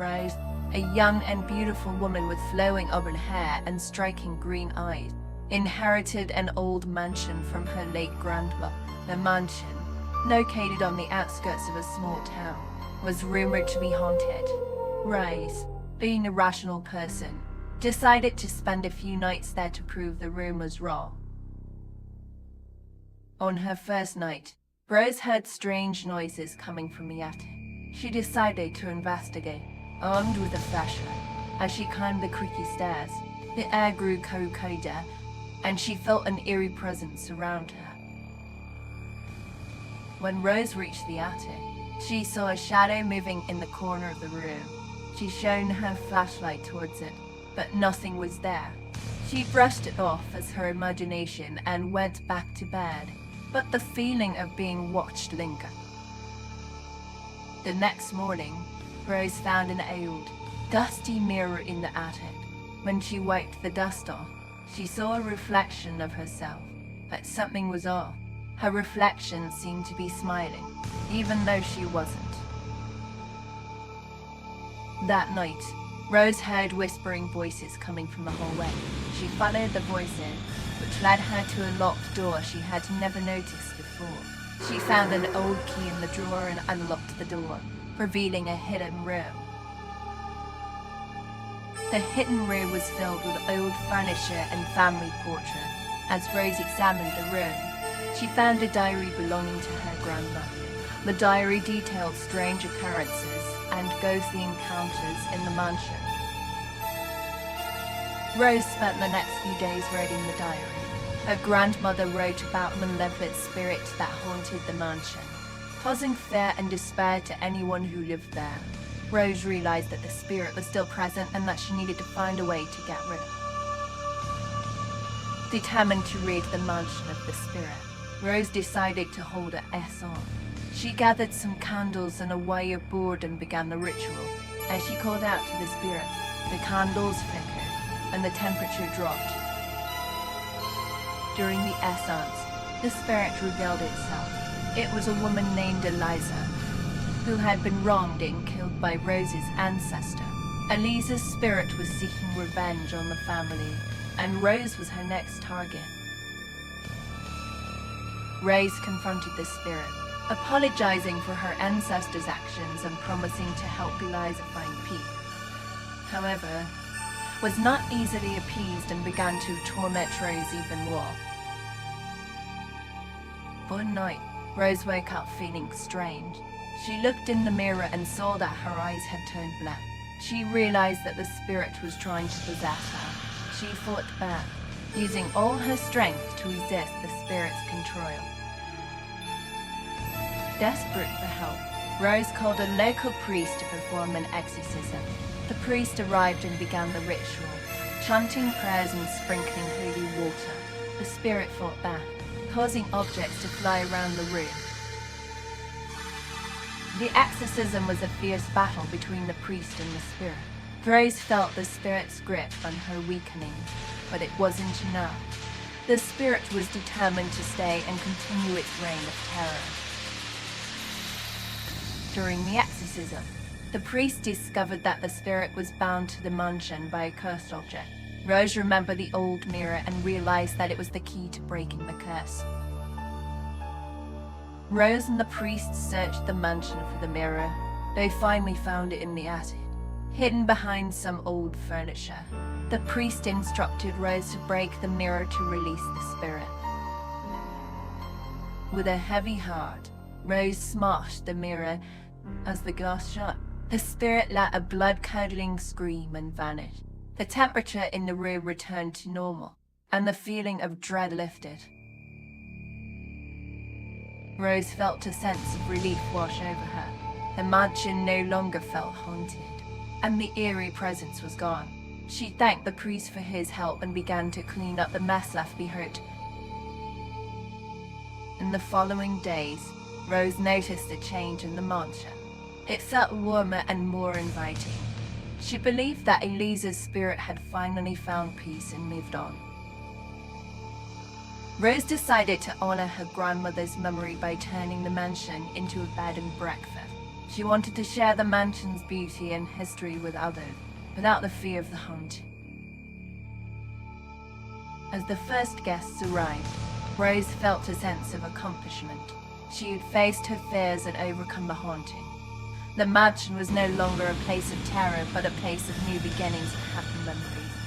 Rose, a young and beautiful woman with flowing auburn hair and striking green eyes, inherited an old mansion from her late grandmother. The mansion, located on the outskirts of a small town, was rumored to be haunted. Rose, being a rational person, decided to spend a few nights there to prove the rumors wrong. On her first night, Rose heard strange noises coming from the attic. She decided to investigate, armed with a flashlight. As she climbed the creaky stairs, the air grew colder, and she felt an eerie presence around her. When Rose reached the attic, she saw a shadow moving in the corner of the room. She shone her flashlight towards it, but nothing was there. She brushed it off as her imagination and went back to bed, but the feeling of being watched lingered. The next morning, Rose found an old, dusty mirror in the attic. When she wiped the dust off, she saw a reflection of herself, but something was off. Her reflection seemed to be smiling, even though she wasn't. That night, Rose heard whispering voices coming from the hallway. She followed the voices, which led her to a locked door she had never noticed before. She found an old key in the drawer and unlocked the door, revealing a hidden room. The hidden room was filled with old furniture and family portraits. As Rose examined the room, she found a diary belonging to her grandmother. The diary detailed strange occurrences and ghostly encounters in the mansion. Rose spent the next few days reading the diary. Her grandmother wrote about a malevolent spirit that haunted the mansion, causing fear and despair to anyone who lived there. Rose realized that the spirit was still present and that she needed to find a way to get rid of it. Determined to rid the mansion of the spirit, Rose decided to hold an S on. She gathered some candles and a wire board and began the ritual. As she called out to the spirit, the candles flickered and the temperature dropped. During the essence, the spirit revealed itself. It was a woman named Eliza, who had been wronged and killed by Rose's ancestor. Eliza's spirit was seeking revenge on the family, and Rose was her next target. Rose confronted the spirit, apologizing for her ancestors' actions and promising to help Eliza find peace. However, was not easily appeased and began to torment Rose even more. One night, Rose woke up feeling strange. She looked in the mirror and saw that her eyes had turned black. She realized that the spirit was trying to possess her. She fought back, using all her strength to resist the spirit's control. Desperate for help, Rose called a local priest to perform an exorcism. The priest arrived and began the ritual, chanting prayers and sprinkling holy water. The spirit fought back, causing objects to fly around the room. The exorcism was a fierce battle between the priest and the spirit. Rose felt the spirit's grip on her weakening, but it wasn't enough. The spirit was determined to stay and continue its reign of terror. During the exorcism, the priest discovered that the spirit was bound to the mansion by a cursed object. Rose remembered the old mirror and realized that it was the key to breaking the curse. Rose and the priest searched the mansion for the mirror. They finally found it in the attic, hidden behind some old furniture. The priest instructed Rose to break the mirror to release the spirit. With a heavy heart, Rose smashed the mirror. As the glass shut, the spirit let a blood-curdling scream and vanished. The temperature in the room returned to normal, and the feeling of dread lifted. Rose felt a sense of relief wash over her. The mansion no longer felt haunted, and the eerie presence was gone. She thanked the priest for his help and began to clean up the mess left behind. In the following days, Rose noticed a change in the mansion. It felt warmer and more inviting. She believed that Eliza's spirit had finally found peace and moved on. Rose decided to honor her grandmother's memory by turning the mansion into a bed and breakfast. She wanted to share the mansion's beauty and history with others, without the fear of the haunting. As the first guests arrived, Rose felt a sense of accomplishment. She had faced her fears and overcome the haunting. The mansion was no longer a place of terror, but a place of new beginnings and happy memories.